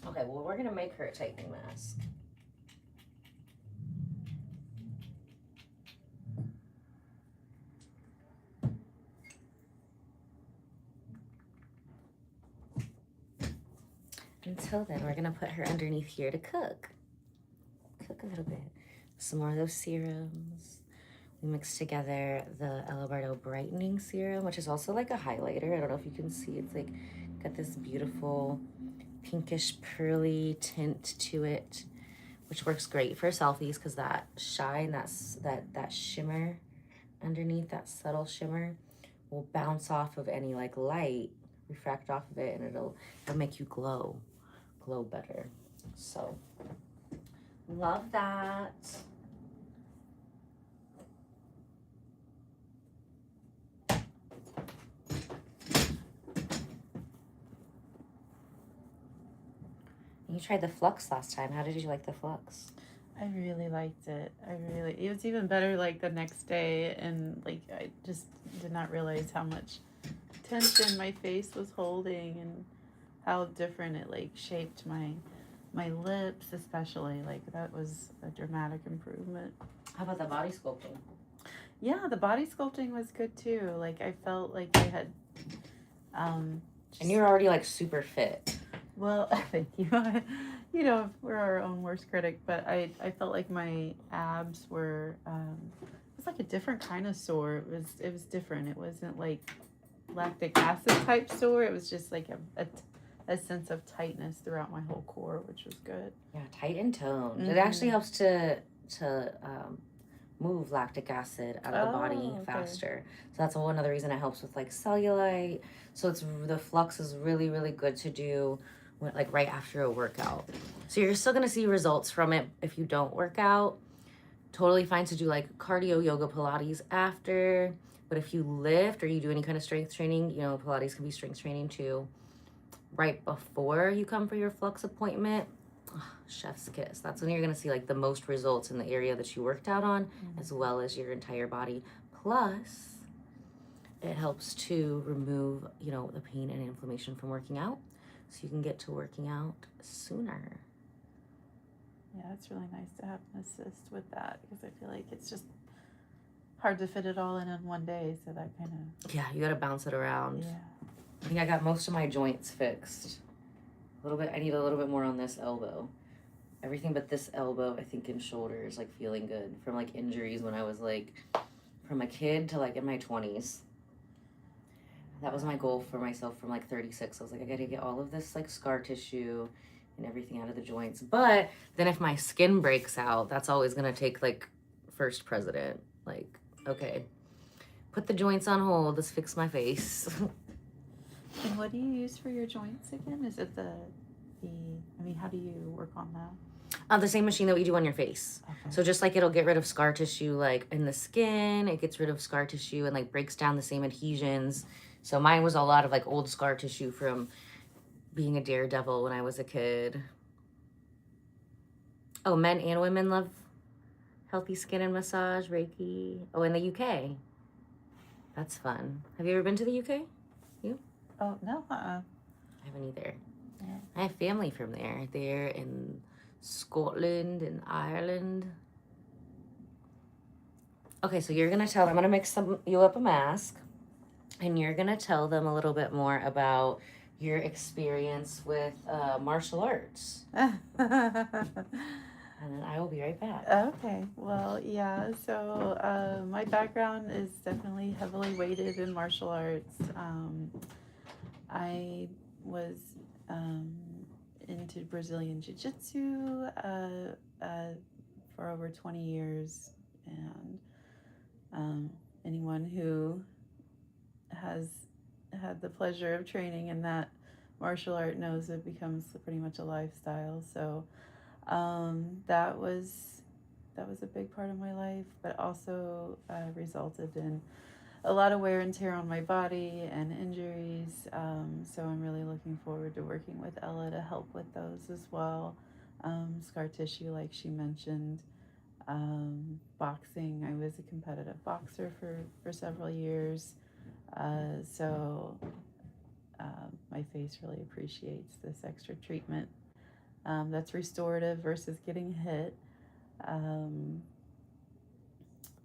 Okay, well, we're going to make her a tightening mask. Until then, we're going to put her underneath here to cook. Cook a little bit. Some more of those serums. We mixed together the Bardo brightening serum, which is also like a highlighter. I don't know if you can see. It's like got this beautiful pinkish pearly tint to it, which works great for selfies because that shine, that shimmer underneath, that subtle shimmer, will bounce off of any like light, refract off of it, and it'll make you glow better. So love that. You tried the flux last time. How did you like the flux? I really liked it. It was even better like the next day, and like I just did not realize how much tension my face was holding and how different it like shaped my lips, especially. Like that was a dramatic improvement. How about the body sculpting? Yeah, the body sculpting was good too. Like I felt like I had and you're already like super fit. Well, thank you. You know, we're our own worst critic, but I felt like my abs were it was like a different kind of sore. It was different. It wasn't like lactic acid type sore. It was just like a sense of tightness throughout my whole core, which was good. Yeah, tight and toned. It actually helps to move lactic acid out of the body faster. So that's another reason it helps with like cellulite. So the flux is really, really good to do like right after a workout. So you're still gonna see results from it if you don't work out. Totally fine to do like cardio, yoga, Pilates after. But if you lift or you do any kind of strength training, you know, Pilates can be strength training too. Right before you come for your flux appointment, chef's kiss. That's when you're gonna see like the most results in the area that you worked out on, as well as your entire body. Plus, it helps to remove, you know, the pain and inflammation from working out, so you can get to working out sooner. Yeah, it's really nice to have an assist with that because I feel like it's just hard to fit it all in one day. So that kind of... Yeah, you got to bounce it around. Yeah. I think I got most of my joints fixed. A little bit. I need a little bit more on this elbow. Everything but this elbow, I think, and shoulder is like feeling good from like injuries when I was like from a kid to like in my 20s. That was my goal for myself from like 36. I was like, I got to get all of this like scar tissue and everything out of the joints. But then if my skin breaks out, that's always going to take like first precedent. Like, okay, put the joints on hold. Let's fix my face. And what do you use for your joints again? Is it the I mean, how do you work on that? The same machine that we do on your face. Okay. So just like it'll get rid of scar tissue like in the skin, it gets rid of scar tissue and like breaks down the same adhesions. So mine was a lot of like old scar tissue from being a daredevil when I was a kid. Oh, men and women love healthy skin and massage, Reiki. Oh, in the UK. That's fun. Have you ever been to the UK? You? Oh, no. I haven't either. Yeah. I have family from there. They're in Scotland and Ireland. Okay, so you're going to tell them, I'm going to mix you up a mask, and you're going to tell them a little bit more about your experience with martial arts. And then I will be right back. Okay. Well, yeah. So my background is definitely heavily weighted in martial arts. I was into Brazilian Jiu-Jitsu for over 20 years. And anyone who has had the pleasure of training in that martial art knows it becomes pretty much a lifestyle. So that was a big part of my life, but also resulted in a lot of wear and tear on my body and injuries. So I'm really looking forward to working with Ella to help with those as well. Scar tissue, like she mentioned. Boxing, I was a competitive boxer for several years. So my face really appreciates this extra treatment. That's restorative versus getting hit.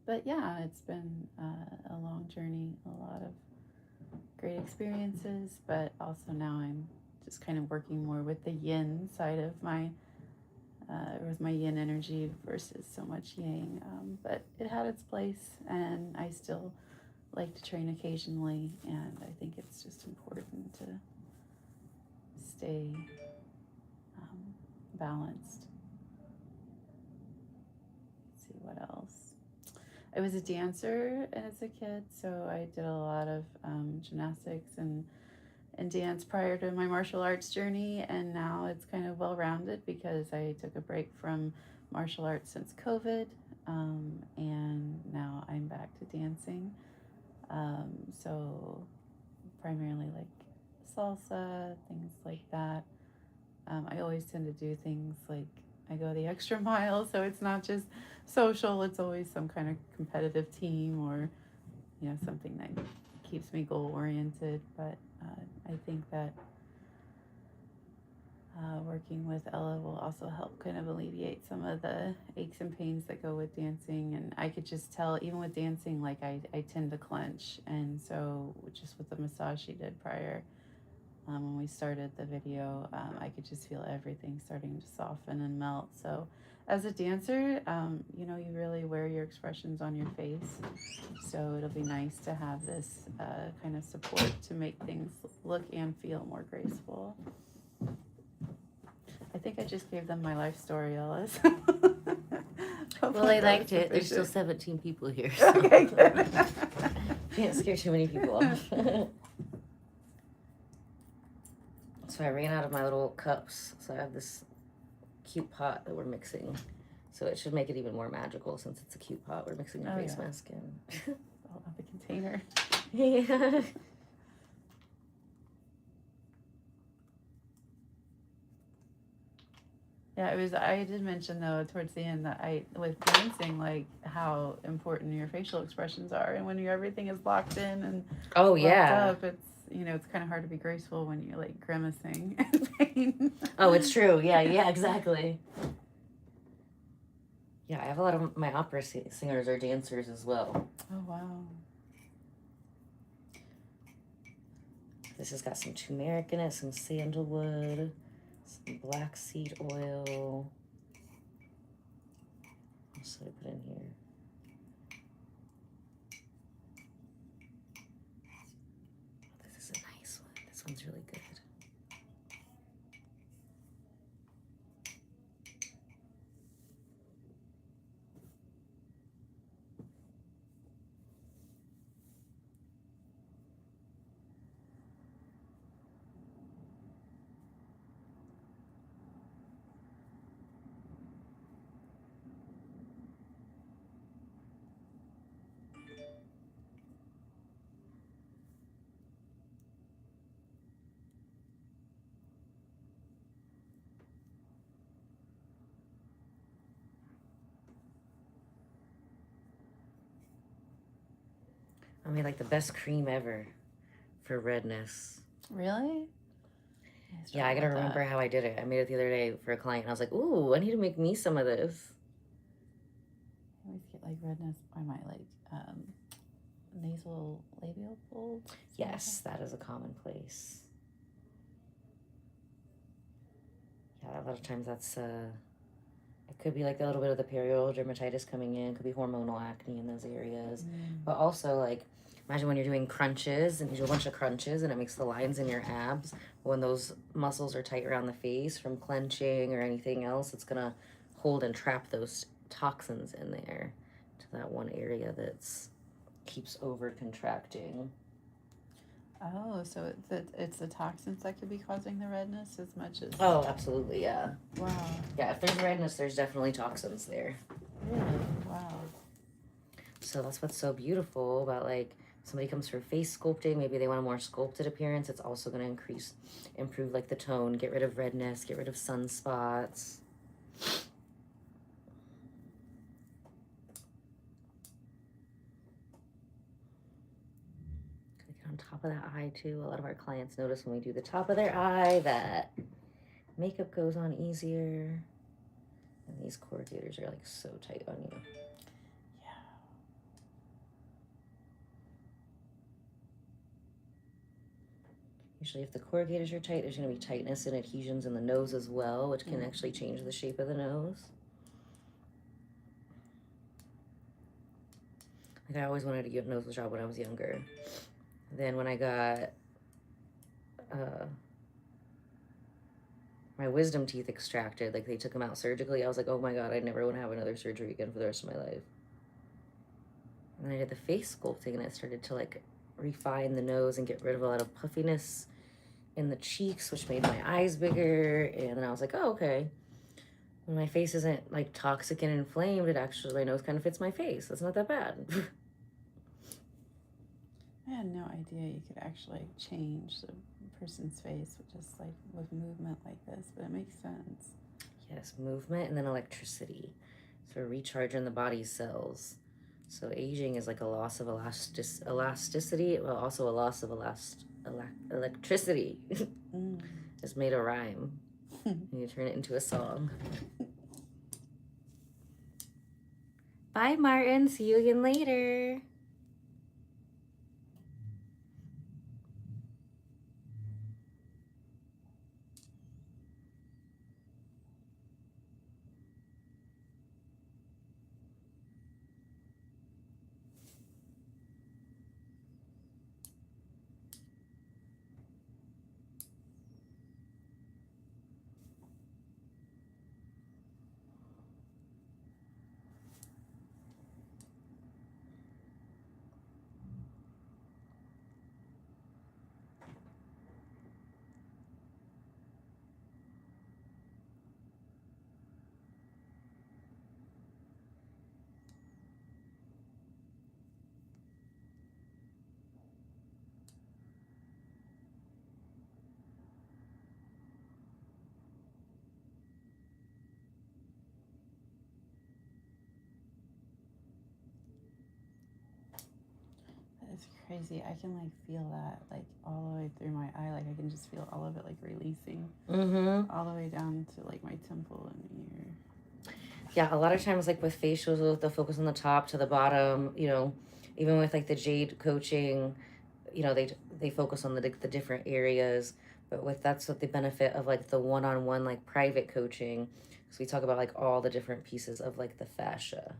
But yeah, it's been a long journey, a lot of great experiences, but also now I'm just kind of working more with the yin side of with my yin energy versus so much yang. But it had its place, and I still like to train occasionally, and I think it's just important to stay balanced. Let's see what else. I was a dancer as a kid, so I did a lot of gymnastics and dance prior to my martial arts journey, and now it's kind of well-rounded because I took a break from martial arts since COVID, and now I'm back to dancing. So primarily like salsa, things like that. I always tend to do things like I go the extra mile, so it's not just social, it's always some kind of competitive team or, something that keeps me goal-oriented. But I think that working with Ella will also help kind of alleviate some of the aches and pains that go with dancing. And I could just tell, even with dancing, like I tend to clench. And so just with the massage she did prior, when we started the video, I could just feel everything starting to soften and melt. So as a dancer, you really wear your expressions on your face. So it'll be nice to have this kind of support to make things look and feel more graceful. I think I just gave them my life story, Ellis. Well, I liked it. There's still 17 people here. So. Okay, good. Can't scare too many people off. So I ran out of my little cups. So I have this cute pot that we're mixing. So it should make it even more magical since it's a cute pot we're mixing the face mask in. I'll have the container. Yeah. Yeah, I did mention though towards the end that with dancing, like how important your facial expressions are, and when everything is locked in and locked up, it's it's kind of hard to be graceful when you're like grimacing in pain. Oh, it's true. Yeah, exactly. Yeah, I have a lot of my opera singers are dancers as well. Oh wow. This has got some turmeric in it, some sandalwood. Some black seed oil. What should I put in here? Oh, this is a nice one. This one's really good. I made like the best cream ever for redness. Really? Yeah, I gotta remember how I did it. I made it the other day for a client, and I was like, "Ooh, I need to make me some of this." I always get like redness by my nasal labial folds. Yes, that is a commonplace. Yeah, a lot of times that's it could be like a little bit of the perioral dermatitis coming in. It could be hormonal acne in those areas, but also like imagine when you're doing crunches and you do a bunch of crunches and it makes the lines in your abs. When those muscles are tight around the face from clenching or anything else, it's gonna hold and trap those toxins in there to that one area that's keeps over contracting. Oh, so it's the toxins that could be causing the redness as much as... Oh, absolutely, yeah. Wow. Yeah, if there's redness, there's definitely toxins there. Really? Wow. So that's what's so beautiful about like somebody comes for face sculpting, maybe they want a more sculpted appearance. It's also going to improve like the tone, get rid of redness, get rid of sunspots. On top of that eye too. A lot of our clients notice when we do the top of their eye that makeup goes on easier. And these corrugators are like so tight on you. Yeah. Usually if the corrugators are tight, there's going to be tightness and adhesions in the nose as well, which can actually change the shape of the nose. Like I always wanted to get a nose job when I was younger. Then when I got my wisdom teeth extracted, like they took them out surgically, I was like, oh my God, I never want to have another surgery again for the rest of my life. And then I did the face sculpting and I started to like refine the nose and get rid of a lot of puffiness in the cheeks, which made my eyes bigger. And then I was like, oh, okay. When my face isn't like toxic and inflamed, it actually, my nose kind of fits my face. That's not that bad. I had no idea you could actually change the person's face with just like with movement like this, but it makes sense. Yes, movement and then electricity. So recharging the body's cells. So aging is like a loss of elasticity, but also a loss of electricity. It's made a rhyme. And you turn it into a song. Bye, Martin. See you again later. It's crazy. I can like feel that like all the way through my eye. Like I can just feel all of it like releasing all the way down to like my temple and ear. Yeah, a lot of times like with facials, they'll focus on the top to the bottom. You know, even with like the jade coaching, you know, they focus on the different areas. But that's what the benefit of like the one-on-one like private coaching, because we talk about like all the different pieces of like the fascia.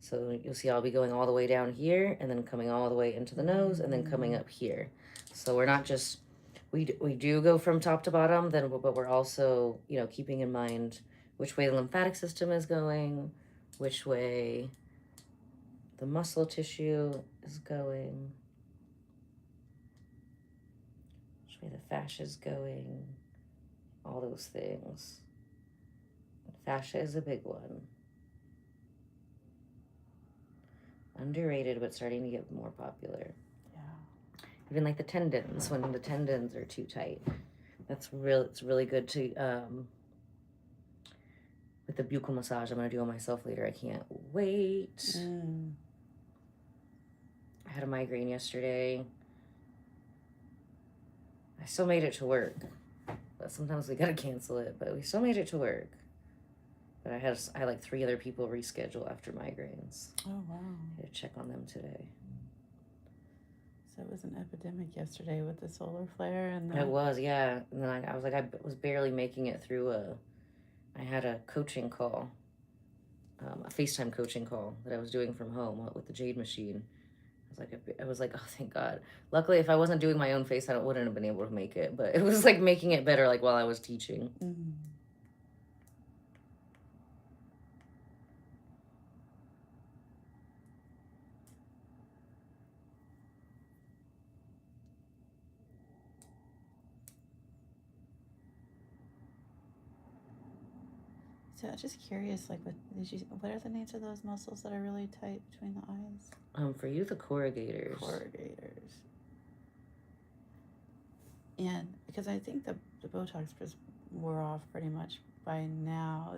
So you'll see I'll be going all the way down here and then coming all the way into the nose and then coming up here. So we're not just, we do go from top to bottom, then, but we're also, you know, keeping in mind which way the lymphatic system is going, which way the muscle tissue is going, which way the fascia is going, all those things. Fascia is a big one. Underrated, but starting to get more popular. Yeah. Even like the tendons, when the tendons are too tight. It's really good to, with the buccal massage I'm going to do on myself later. I can't wait. I had a migraine yesterday. I still made it to work. But sometimes we gotta cancel it, but we still made it to work. But I had like 3 other people reschedule after migraines. Oh, wow. I had to check on them today. So it was an epidemic yesterday with the solar flare and It was, yeah. And then I was like, I was barely making it through I had a coaching call, a FaceTime coaching call that I was doing from home with the Jade machine. I was like, oh, thank God. Luckily, if I wasn't doing my own face, I wouldn't have been able to make it. But it was like making it better, like while I was teaching. Mm-hmm. So I'm just curious, like, what are the names of those muscles that are really tight between the eyes? For you, the corrugators. Corrugators. And because I think the Botox wore off pretty much by now.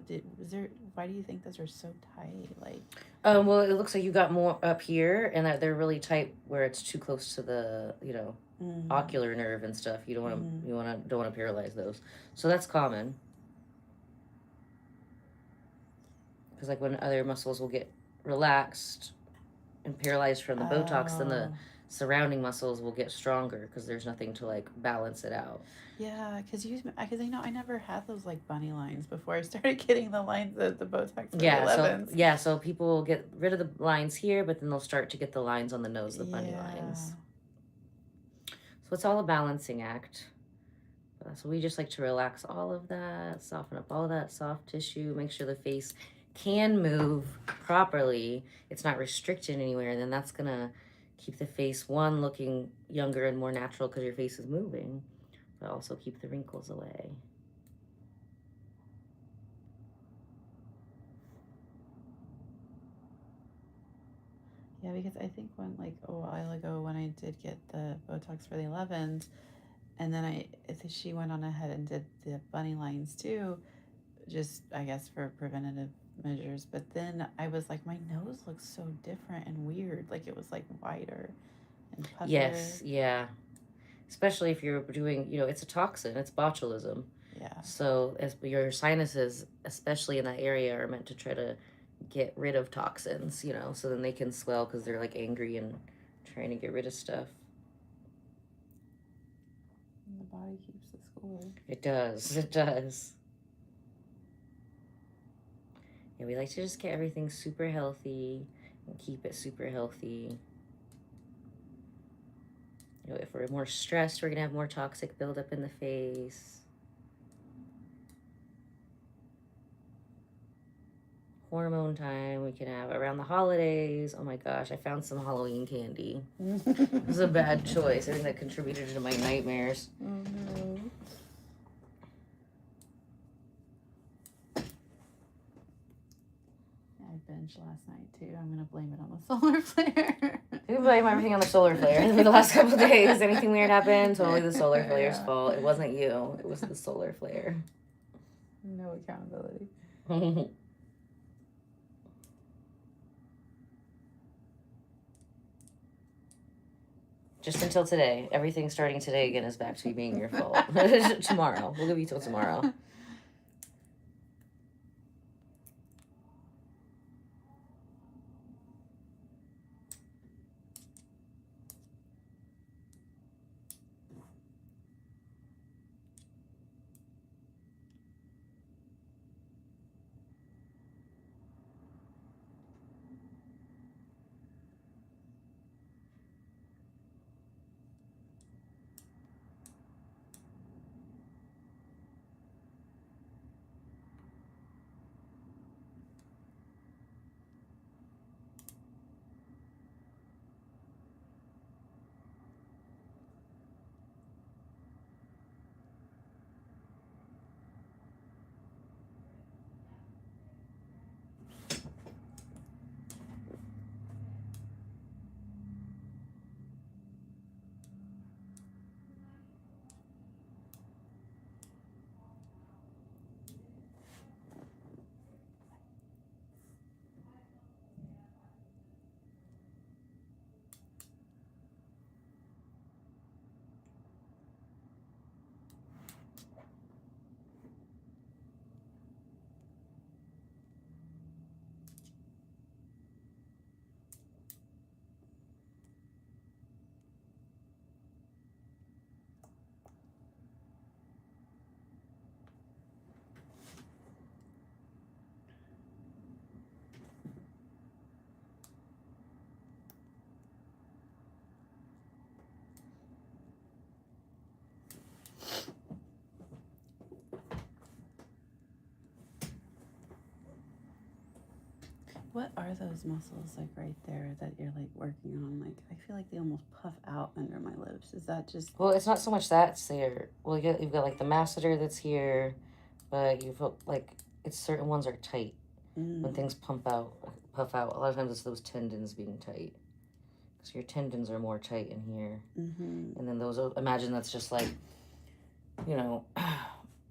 Why do you think those are so tight? Like, well, it looks like you got more up here, and that they're really tight where it's too close to the ocular nerve and stuff. You don't want to don't want to paralyze those. So that's common. Because like when other muscles will get relaxed and paralyzed from the Botox, then the surrounding muscles will get stronger because there's nothing to like balance it out. Yeah, because I never had those like bunny lines before I started getting the lines of the Botox. So people will get rid of the lines here, but then they'll start to get the lines on the nose, the bunny lines. So it's all a balancing act. So we just like to relax all of that, soften up all that soft tissue, make sure the face can move properly. It's not restricted anywhere, and then that's gonna keep the face looking younger and more natural because your face is moving, but also keep the wrinkles away. Yeah, because I think a while ago when I did get the Botox for the 11s, and then she went on ahead and did the bunny lines too, just I guess for preventative measures. But then I was like, my nose looks so different and weird. Like it was like wider and puffier. Yes, yeah. Especially if you're doing, it's a toxin, it's botulism. Yeah. So as your sinuses, especially in that area, are meant to try to get rid of toxins, so then they can swell because they're like angry and trying to get rid of stuff. And the body keeps the score. It does. Yeah, we like to just get everything super healthy and keep it super healthy. If we're more stressed, we're going to have more toxic buildup in the face. Hormone time we can have around the holidays. Oh my gosh, I found some Halloween candy. It was a bad choice. I think that contributed to my nightmares. Mm-hmm. I binged last night too. I'm going to blame it on the solar flare. You blame everything on the solar flare for the last couple of days. Anything weird happened, totally the solar flare's fault. It wasn't you. It was the solar flare. No accountability. Just until today. Everything starting today again is back to being your fault. Tomorrow. We'll give you till tomorrow. What are those muscles like right there that you're like working on? Like I feel like they almost puff out under my lips. Is that just? Well, it's not so much that it's there. Well, you've got like the masseter that's here, but you feel like it's certain ones are tight. When things puff out. A lot of times it's those tendons being tight. So your tendons are more tight in here, and then those. Imagine that's just like, you know,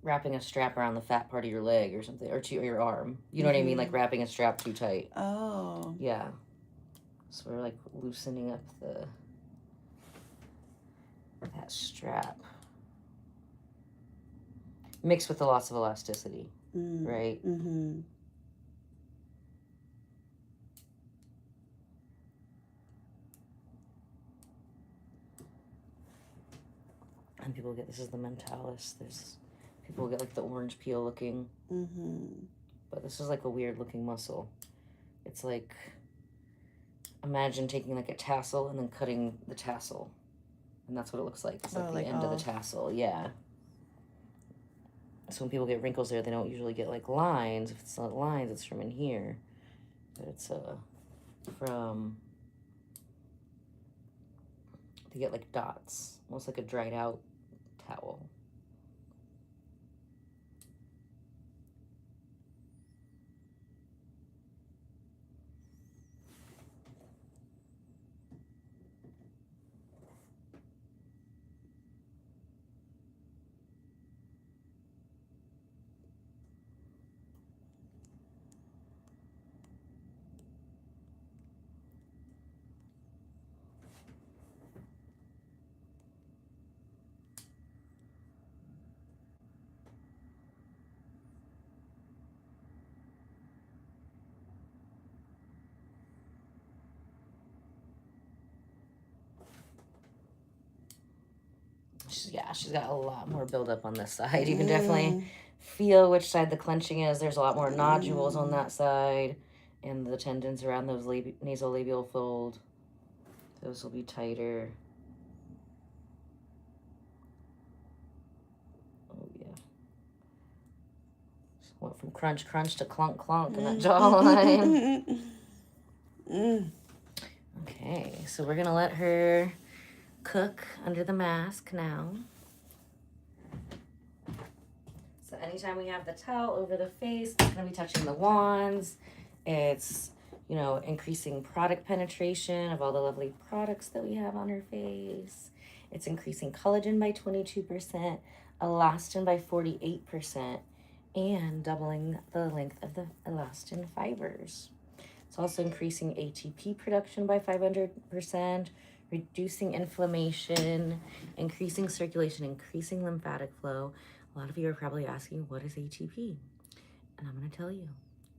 wrapping a strap around the fat part of your leg or something, or to your arm. You know what I mean? Like wrapping a strap too tight. Oh. Yeah. So we're like loosening up that strap, mixed with the loss of elasticity, right? Mm-hmm. And people get, this is the mentalis. There's people get like the orange peel looking. But this is like a weird looking muscle. It's like, imagine taking like a tassel and then cutting the tassel. And that's what it looks like. It's like the end of the tassel. Yeah. So when people get wrinkles there, they don't usually get like lines. If it's not lines, it's from in here. But it's from, they get like dots, almost like a dried out towel. She's got a lot more buildup on this side. You can definitely feel which side the clenching is. There's a lot more nodules on that side, and the tendons around those nasolabial fold. Those will be tighter. Oh yeah. Just went from crunch to clunk in that jawline. Okay, so we're gonna let her cook under the mask now. So anytime we have the towel over the face, it's gonna be touching the wands. It's, you know, increasing product penetration of all the lovely products that we have on her face. It's increasing collagen by 22%, elastin by 48%, and doubling the length of the elastin fibers. It's also increasing ATP production by 500%, reducing inflammation, increasing circulation, increasing lymphatic flow. A lot of you are probably asking, what is ATP? And I'm going to tell you,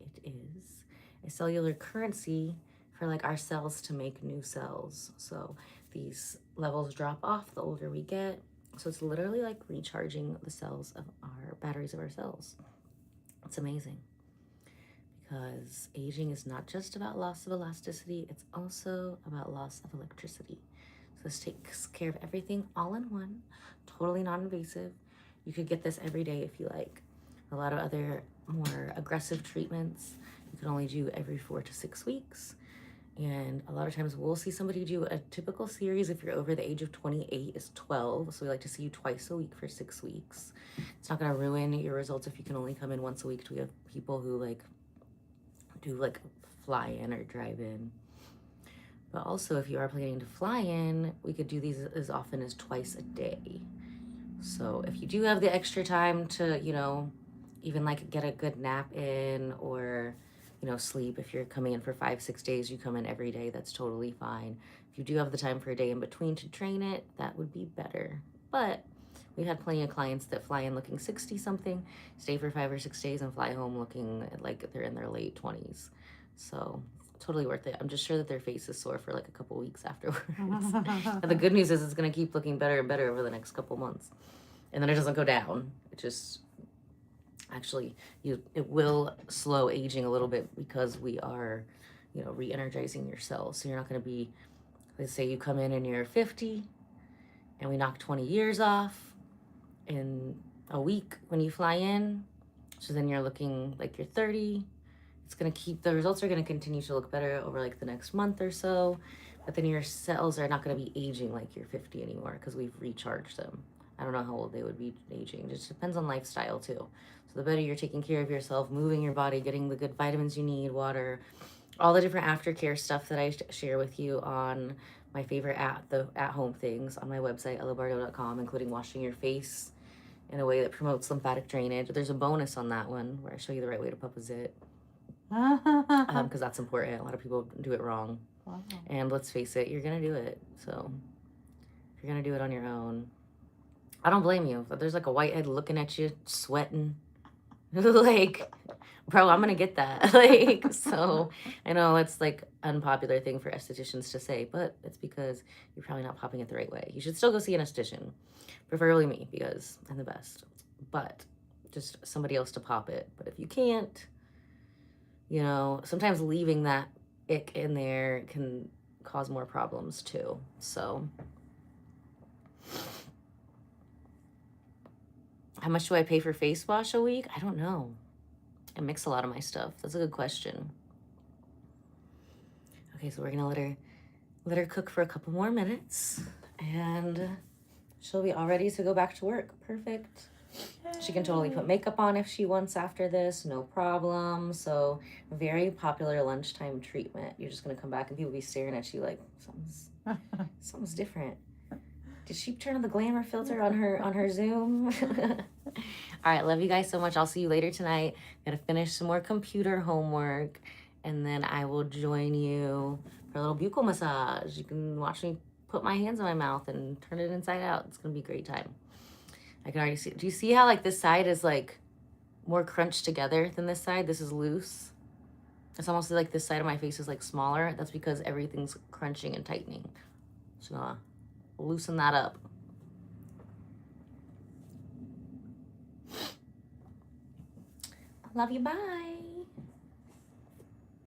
it is a cellular currency for like our cells to make new cells. So these levels drop off the older we get. So it's literally like recharging the cells of our batteries of our cells. It's amazing. Because aging is not just about loss of elasticity, it's also about loss of electricity. So this takes care of everything all in one, totally non-invasive. You could get this every day if you like. A lot of other more aggressive treatments, you can only do every 4 to 6 weeks. And a lot of times we'll see somebody do a typical series if you're over the age of 28 is 12. So we like to see you twice a week for 6 weeks. It's not gonna ruin your results if you can only come in once a week. We have people who like do like fly in or drive in. But also if you are planning to fly in, we could do these as often as twice a day. So if you do have the extra time to, you know, even like get a good nap in or, you know, sleep, if you're coming in for 5-6 days, you come in every day, that's totally fine. If you do have the time for a day in between to train it, that would be better. But we've had plenty of clients that fly in looking 60 something, stay for 5 or 6 days and fly home looking like they're in their late 20s. So totally worth it. I'm just sure that their face is sore for like a couple weeks afterwards. And the good news is it's going to keep looking better and better over the next couple months. And then it doesn't go down. It just, actually, it will slow aging a little bit because we are, you know, re-energizing your cells. So you're not going to be, let's say you come in and you're 50 and we knock 20 years off in a week when you fly in. So then you're looking like you're 30. It's going to keep, the results are going to continue to look better over like the next month or so. But then your cells are not going to be aging like you're 50 anymore because we've recharged them. I don't know how old they would be aging. It just depends on lifestyle too. So the better you're taking care of yourself, moving your body, getting the good vitamins you need, water, all the different aftercare stuff that I share with you on my favorite at-home things on my website, bardo.com, including washing your face in a way that promotes lymphatic drainage. There's a bonus on that one where I show you the right way to pup a zit. Because that's important. A lot of people do it wrong. Wow. And let's face it, you're going to do it. So if you're going to do it on your own, I don't blame you. If there's like a whitehead looking at you, sweating, like, bro, I'm going to get that. Like, so I know it's like unpopular thing for estheticians to say, but it's because you're probably not popping it the right way. You should still go see an esthetician, preferably me because I'm the best, but just somebody else to pop it. But if you can't, you know, sometimes leaving that ick in there can cause more problems too. So how much do I pay for face wash a week? I don't know. I mix a lot of my stuff. That's a good question. Okay, so we're gonna let her cook for a couple more minutes and she'll be all ready to go back to work. Perfect. She can totally put makeup on if she wants after this, no problem. So very popular lunchtime treatment. You're just gonna come back and people be staring at you like something's different. Did she turn on the glamour filter on her Zoom? All right, love you guys so much. I'll see you later tonight. Gotta finish some more computer homework and then I will join you for a little buccal massage. You can watch me put my hands in my mouth and turn it inside out. It's gonna be a great time. I can already see. Do you see how like this side is like more crunched together than this side? This is loose. It's almost like this side of my face is like smaller. That's because everything's crunching and tightening. So loosen that up. Love you. Bye.